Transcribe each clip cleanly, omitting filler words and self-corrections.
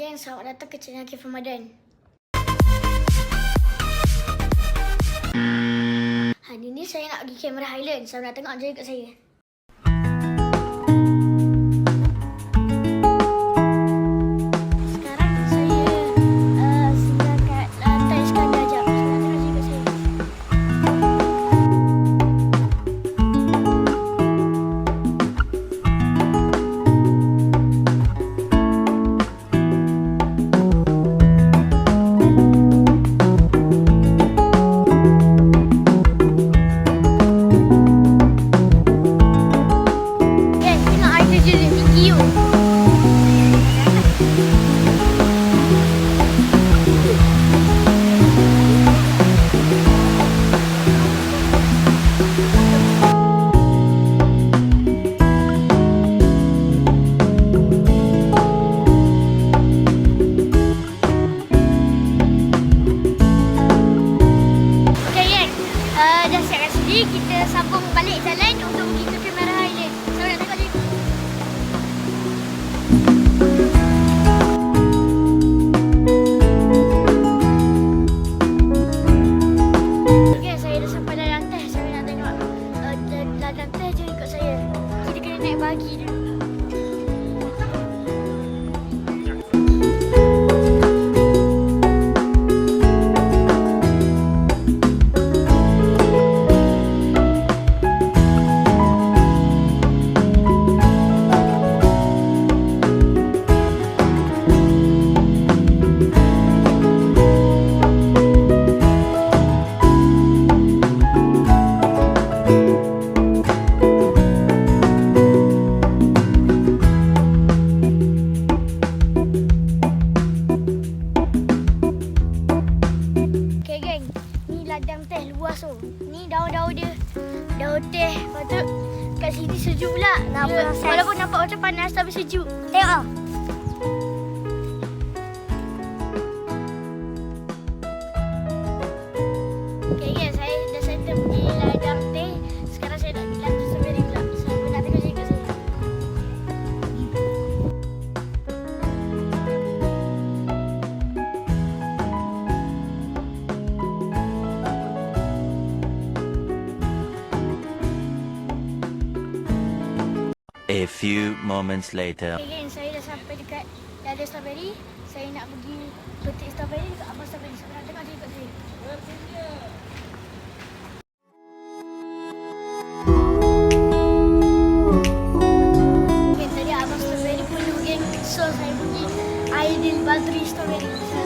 geng, selamat datang ke channel Kif Ramadan. Hari ni saya nak pergi Kamera Highland. Selamat datang, tengok je kat saya. Sekarang saya singgah kat lantai Iskandar jap. Selamat tengok je kat saya. Dah siap kat sini, kita sambung balik jalan untuk pergi ke Kamera Highland. Selamat nak tengok je. Okay, saya dah sampai dalam teh. Saya nak tengok dalam teh je ikut saya. Kita kena naik bagi dulu. Ladang teh luas tu. Ni daun-daun dia. Daun teh. Lepas tu kat sini sejuk pula. Dia, walaupun nampak macam panas tapi sejuk. Tengok. Okay guys, saya dah settle pergi ladang teh. Sekarang saya nak pergi ladang strawberry pula. Saya nak tengok je kat sini. A few moments later. Okay guys, saya dah sampai dekat ladang strawberry. Saya nak pergi petik strawberry dekat abang strawberry. Saya nak tengok je kat sini. Okay, tadi abang strawberry penuh geng. So saya pergi Aidil Badri strawberry. Saya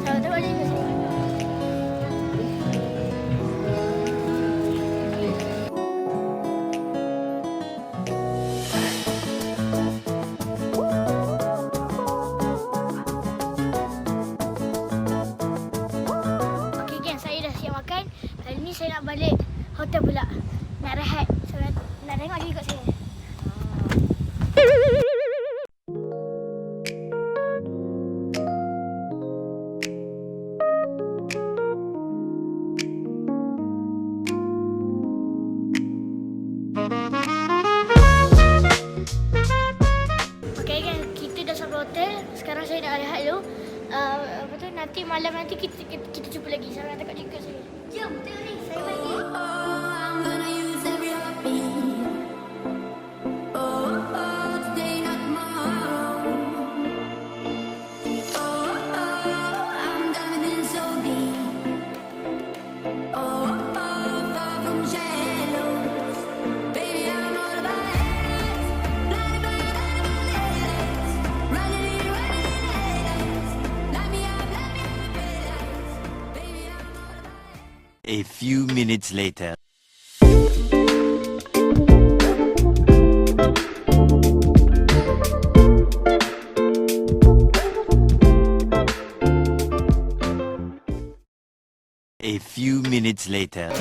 nak tengok je kat sini. Kali ni saya nak balik hotel pula. Nak rehat. Saya nak tengok je kat saya. Okay kan, kita dah sampai hotel. Sekarang saya nak rehat dulu. Nanti malam nanti kita jumpa lagi. Saya nak tengok je kat saya. Jom, tengok ni. Saya bagi. A few minutes later. A few minutes later.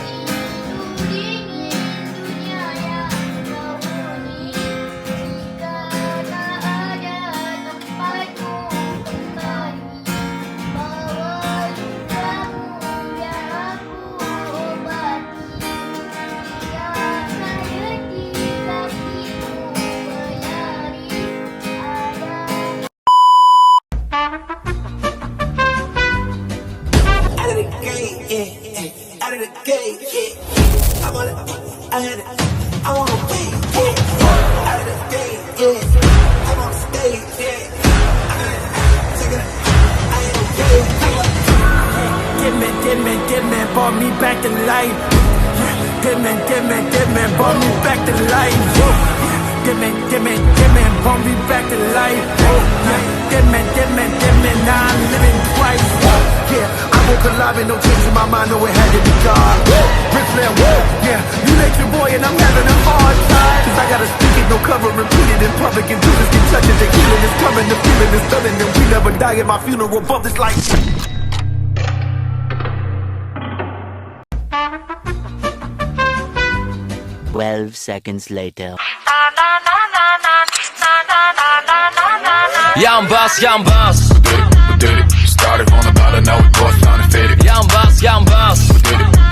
Out of the gate, yeah. I want it, I had it, I wanna be, yeah. Out of the gate, yeah. I'm on stage, yeah. Take it, I ain't okay. Get me, brought me back to life. Get me, brought me back to life. Get me, brought me back to life. Get me, now I'm living twice. Yeah, I woke alive and no change in my mind, no it had to be God. Ric Flair, yeah, you let your boy and I'm having a hard time. Cause I gotta speak it, no cover, repeat it in public. And Jesus can touch it, the healing is coming, the feeling is stunning. And we never die at my funeral, above this life. Twelve seconds later. Young boss. We did it. Started on about an hour, boy, found and faded. Young boss. We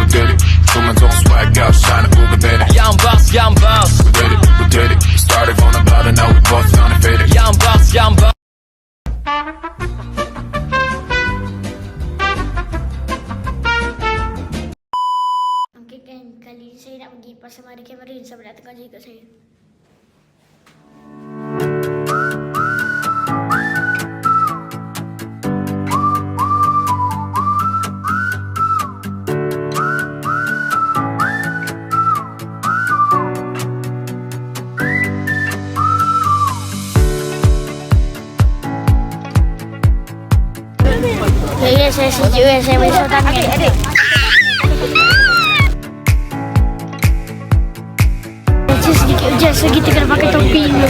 did it. Two men's on swag out, shining, moving, baby. Young boss. We did it. Started on about an hour, boy, found and faded. Young boss. Okay kan, kali ni saya nak pergi pasar Marikina Marine. Siapa nak tengok juga saya? Ya, saya sejuk ya, saya boleh tangan. Adik. Sedikit hujan, so kita kena pakai topi dulu.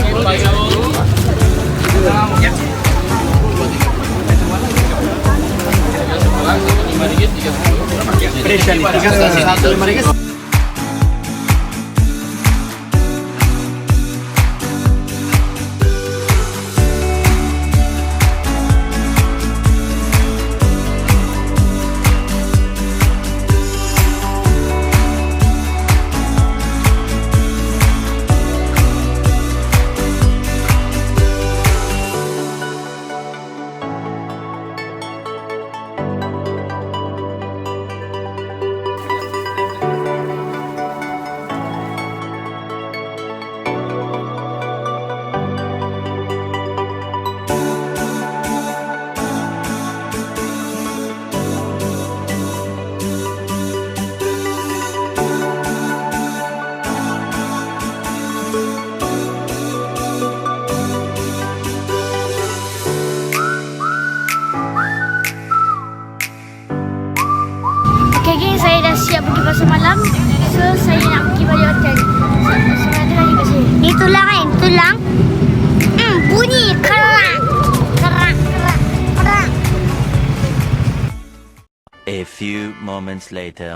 Okay geng, saya dah siap pergi pasar malam. So saya nak pergi balik hotel. Saya ada lagi kat sini. Ni tulang kan? Tulang. Bunyi kerak. Kerak. A few moments later.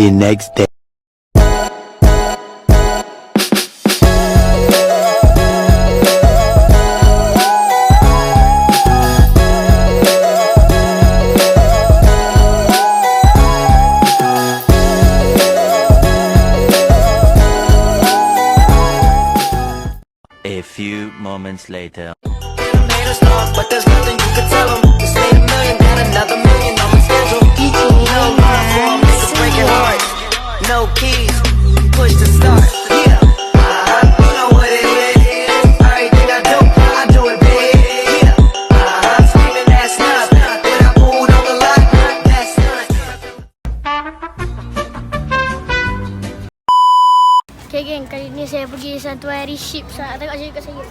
The next day. A few moments later. Made us talk, but there's nothing you could tell them. Just made $1 million, got another million on my schedule. No love for 'em, niggas breaking hearts. No keys, push to start. Yeah, you know what it is. Everything I do it big. Yeah, screaming that's not. When I pulled on the lot, that's not. Okay geng, kali ni saya pergi Santuari Ship. Nak tengok je kat saya.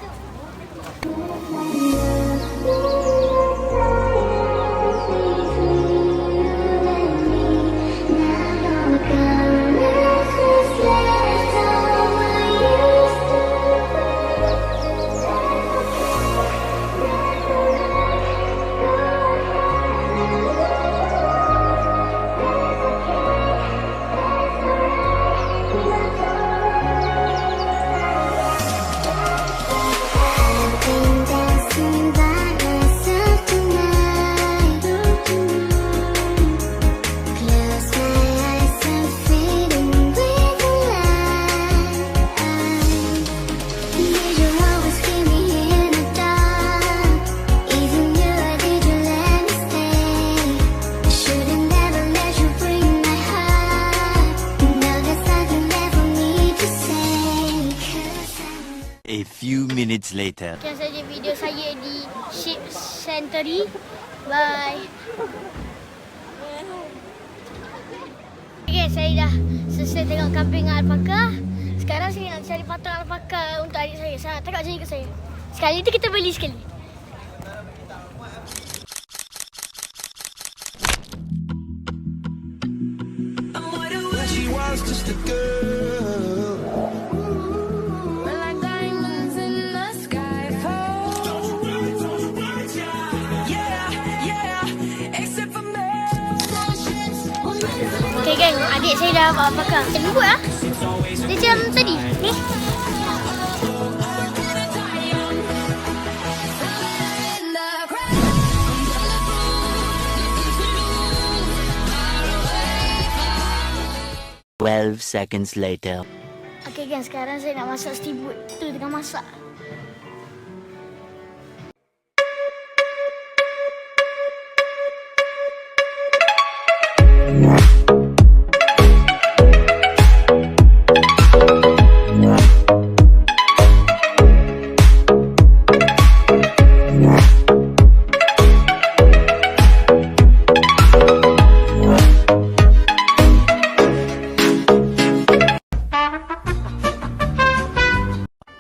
A few minutes later. Sekian saja video saya di Ship Santuari. Bye. Okay, saya dah selesai tengok kambing alpaka. Sekarang saya nak cari patung alpaka untuk adik saya. Saya nak tengok je ke saya. Sekali tu kita beli sekali. She was just a girl. Like diamonds in the sky fall. Yeah, except for me. Okay geng, adik saya dah bawa alpaka. Lembut lah. Dia macam tadi. Ni. In the crowd. 12 seconds later. Okay geng, sekarang saya nak masak steamboat. Tu tengah masak.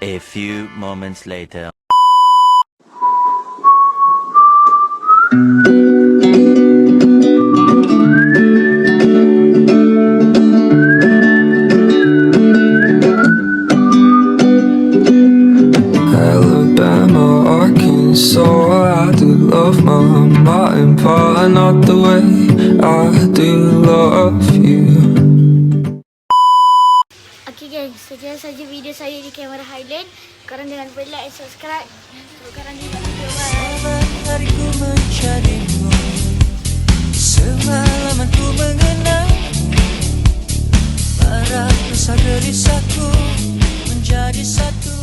A few moments later. Alabama, Arkansas, I do love my mom, but not the way I do love you. Okay guys, sekian saja video saya di Kamera Highland. Korang jangan lupa like and subscribe. Korang di video. Bye. Hariku mencarimu, semalaman ku mengenang para rasa gelisahku menjadi satu.